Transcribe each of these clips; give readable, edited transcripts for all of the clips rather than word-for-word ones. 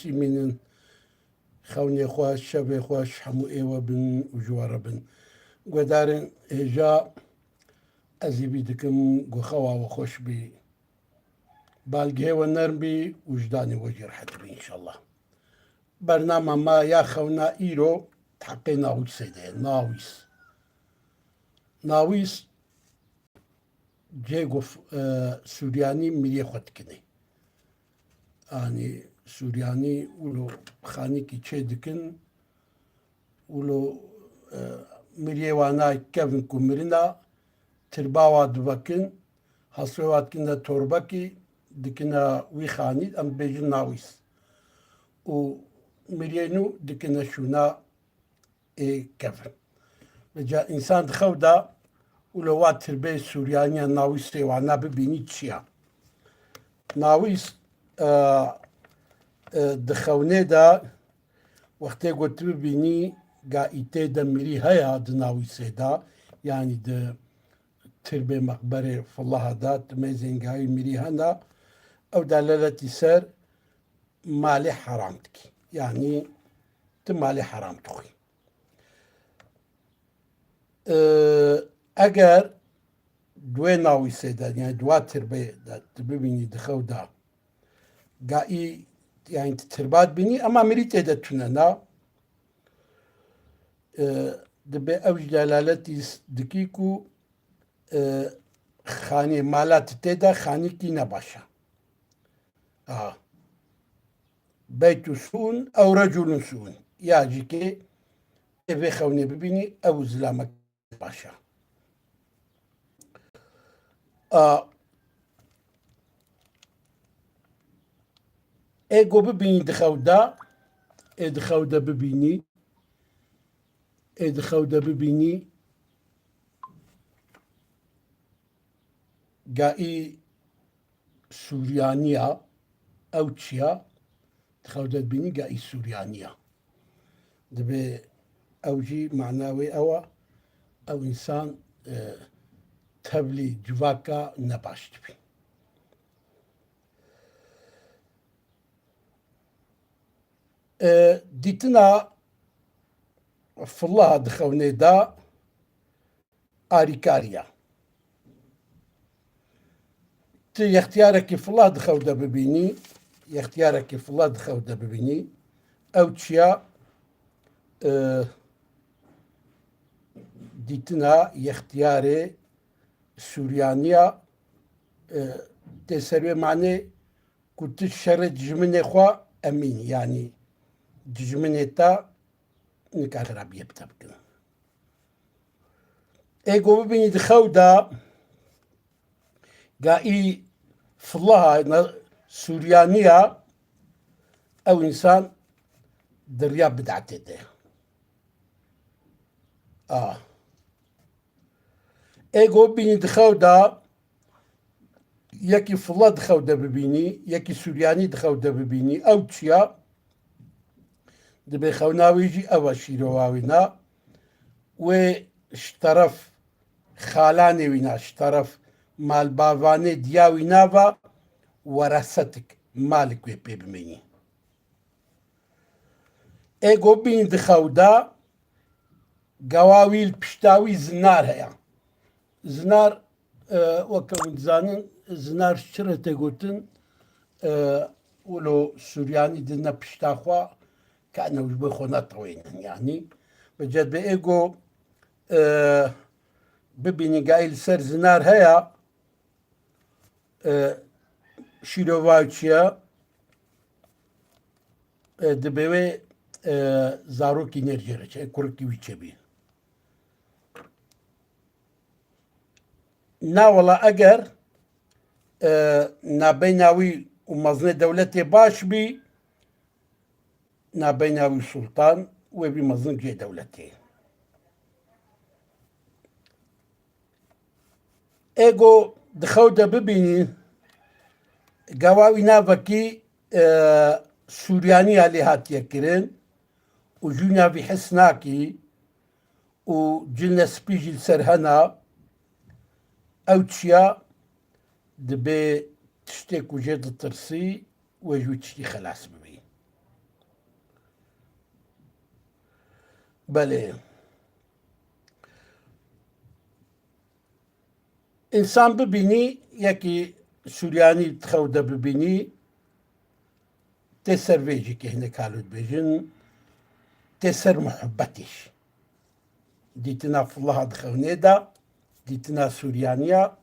من خوني خواش شبي خواش حمو ايوه بن وجوار بن ودارن هجا ازي بيدكم قخوا وخوش بي بالقهي والنرم بي وجداني وجير حد بي ان شاء الله برنامج ما يا خونا ايرو تحقينا وش سيدي ناويس جيغوف سورياني ملي خدكني يعني سورياني ولو خاني كي تشيدكن ولو ملي وانا كيفن كومرنا ترباوا دبكن حصوات كنا توربكي دكنا ويخاني ام بيجن ناويس و مليانو دكنا شونا كيفن رجع انسان دخودا ولو وات تربية سوريانيا ناويس وانا ببيني تشيا ناويس دخوني دا وقتی قلت ببینی قائته دا مری هيا دناوي سيدا يعني دا تربية مقبرة في الله دا تميزين قاي مری هنا او دلالتي سر مالي حرامتك يعني تمالي حرامتخي اگر دوی ناوي سيدا يعني دوا تربية دا تببيني دخو دا قائي يعني تربات بيني اما مريت اذا تنانا دبي اوج دلالتي دكيكو خاني مالات تيدا خاني كي نباشا بيت سون او رجل سون يا جيكي ابي خوني ببيني او زلامك باشا ايجو ببيني دخودا ببيني دخودا ببيني قائي سوريانيا او تشيا دخودا ببيني قائي سوريانيا دبي اوجي معناوي او انسان تبلي جواكا نباشت بي ديتنا في الله دخوني دا آريكاريا تي اختيارك في الله دخودا ببيني اختيارك في الله دخودا ببيني او تشيا ديتنا اختياري سوريانيا تسروي معني كنت شرط جمني خوا امين يعني جمنيتا نكار ربي بتبكن ايجو ببيني دخودا قائي في الله سوريانيا او انسان دريا بدعتي ده ايجو ببيني دخودا يكي في الله دخودا ببيني يكي سورياني دخودا ببيني او تشيا دبي خوناويجي او شيرواوينا واشترف خالاني وينا اشترف مال بافاني دياوي نافا ورثتك مالك ويبي بميني ايجو بين دخودا قواويل بشتاوي زنار هيا زنار وكم زانن زنار شرته قلتن ولو سورياني دنا بشتاخوا كأنه وجبه خونا طوين يعني بجد بإيجو ببيني قايل سر زنار هيا شيروفاوتشيا دبيوي زاروكي نرجرش كوركي ويتشبي نا والله اگر نابيناوي ومزني دولتي باش بي نابيناوي سلطان وبي مزن جي دولتي ايجو دخودا ببيني قواوي نافكي سورياني اللي هات يكرن وجونا في حسناكي وجلنا سبيجي لسرهنا او تشيا دبي تشتك وجد الترسي وجو تشتي خلاص ببي بله انسان ببینی یکی سوریانی تخوده ببینی تسر ویجی که هنه کالود بیجن تسر محبتش دیتنا فالله دخونه دا دیتنا سوریانیا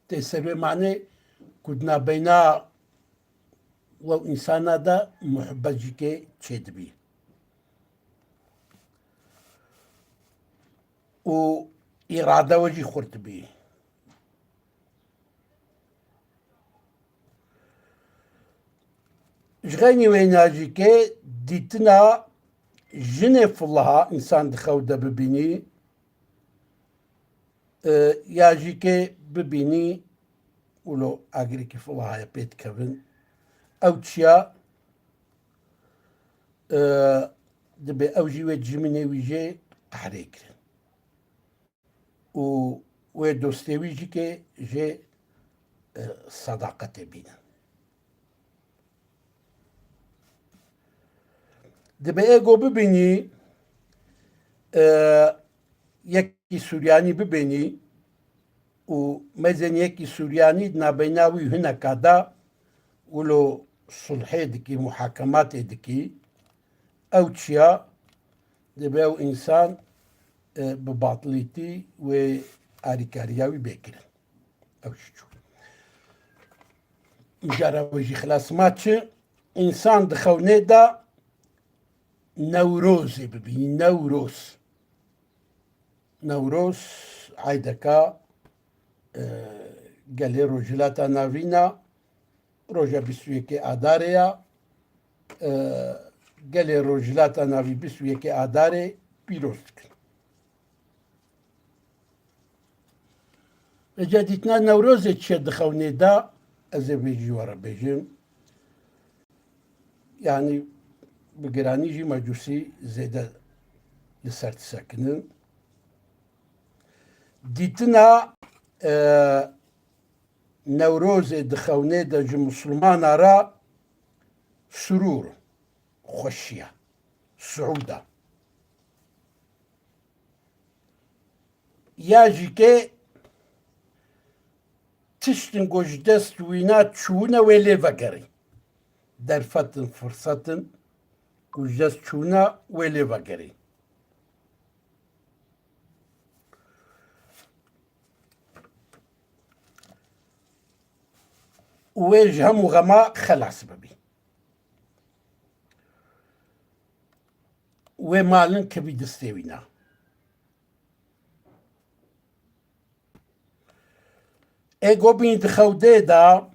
تسر به معنی کدنا بینا و انسان دا محبتی که چید بی و اراده وجی خورد بی جغنی ویناجی که دیتنا جنه فالله انسان دخوده ببینی یاجی که ببینی ولو اگری که فالله پیت کبن او چیا دبي او جي جمني ويجي قحريك و دوستي ويجي كي جي صداقة بينا دبي ايغو ببيني يكي سورياني ببيني و مزن يكي سورياني نابيناوي هنا كادا ولو صلحي دكي محاكمات دكي او تشيا دبي او انسان بباطليتي و اريكارياوي بكر او شو مجرى وجي خلاص ماتش انسان دخوني دا نوروزي ببيني نوروز عيدكا قال لي رجلاتا نافينا روجا بسويكي اداريا قال لي رجلاتا نافي بسويكي اداري بيروسك جديتنا نوروز تشد خوني دا ازي بيجي ورا بيجي يعني بقراني جي مجوسي زيادة لسرت ساكنين ديتنا نوروز دخوني دا جي مسلمان را سرور خوشية سعودة ياجي كي تشتن قوش دست وينا تشونا ويلي فقري درفتن فرصتن قوش دست تشونا ويلي فقري ويج هم وغما خلاص ببي ومالن كبي دستيوينا ايگو بین دخوده دا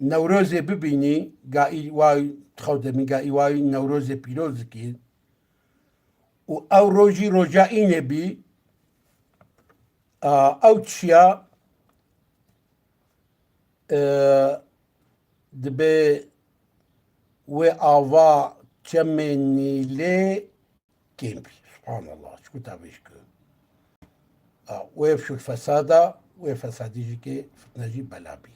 نوروزی ببینی گاهی وای دخوده می گاهی وای نوروز پیروز کی و او روزی رجائی نبی او چیا دبی و آوا چمنیله کیم بی سبحان الله شو تابیش که ويفشو الفسادة وفساديجي كي فتنجي بلابي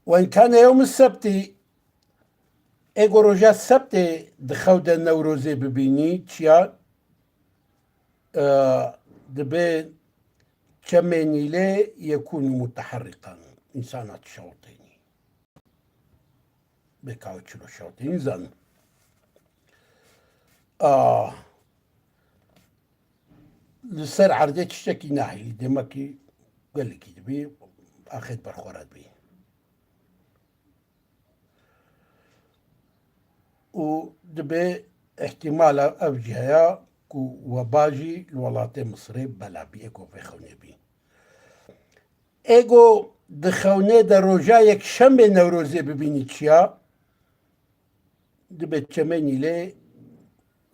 وإن كان يوم السبت ايغو رجا السبت دخود النوروزي ببيني تشيا دبي كميني لي يكون متحرقا إنسانات شوطيني بكاوتشلو شوطيني زن لسر عرضه تشتكي ناحي دمكي قال لك دبي اخذ برخورات بي ودبي احتمال اوجهها كو وباجي الولايات المصرية بلا بي ايكو في خوني بي ايكو دخوني دا روجا يك شمي نوروزي ببيني تشيا دبي تشميني لي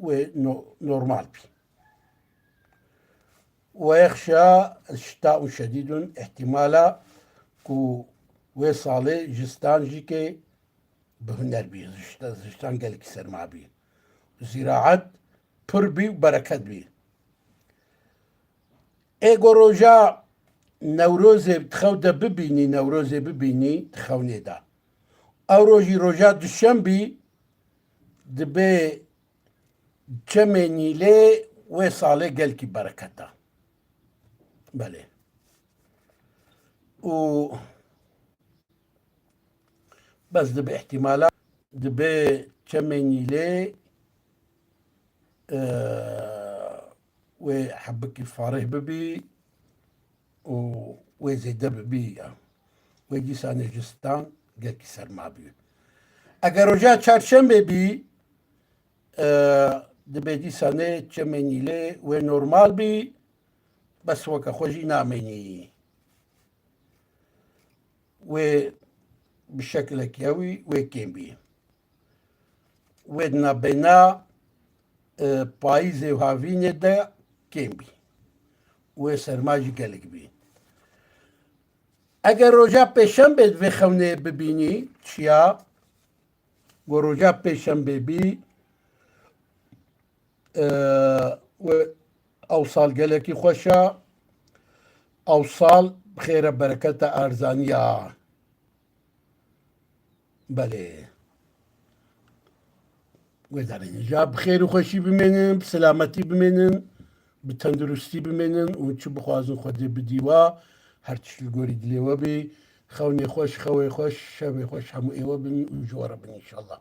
ونورمال بي ويخشى الشتاء شديد احتمالا كو وصالي جستان جيكي بهنر بي زشتان قال كسر مع بي زراعة پر بي وبركات بي ايغو روجا نوروزي بتخوده ببيني نوروزي ببيني تخوني دا ئەو ڕۆژی ڕۆژا دوشەمبی دەبێ چەمێنی لێ وێ ساڵێ گەلکی بەرەکەتە بەلێ و بەس دەبێ احتیمالا دەبێ چەمێنی لێ وێ حەبکی فارێ ببی و وێ زێدە ببی وێ دیسانێ ژستان گەلکی سەرما بی ئەگەر ڕۆژا چارشەمبێ بی دەبێ دیسانێ چەمێنی لێ وێ نۆرمال بی بەس وەکە خۆشی نامێنی وێ بشەکلێکیەوی وێ کێم بی وێ نابێنا پاییزێ و هاڤینێدا کێم بی وێ سەرماژی گەلک بی ئەگەر ڕۆژا پێشەمبێ دوێ خەونێ ببینی چیا بۆ ڕۆژا پێشەمبێ بی ئەو ساڵ گەلێکی خۆشە ئەو ساڵ خێرە بەرەکەتە ئارزانیە بەلێ گوێدارێنجا بخێر و خۆشی بمێنن سلامەتی بمێنن بتەندروستی بمێنن و چ بخوازن خۆدێ بدیوە هەرچ گۆری دلێوە بێ خەونێ خۆش خەوێ خۆش شەوێ خۆش هەموو ئێوە بن و ژۆرە بن ئینشەڵڵا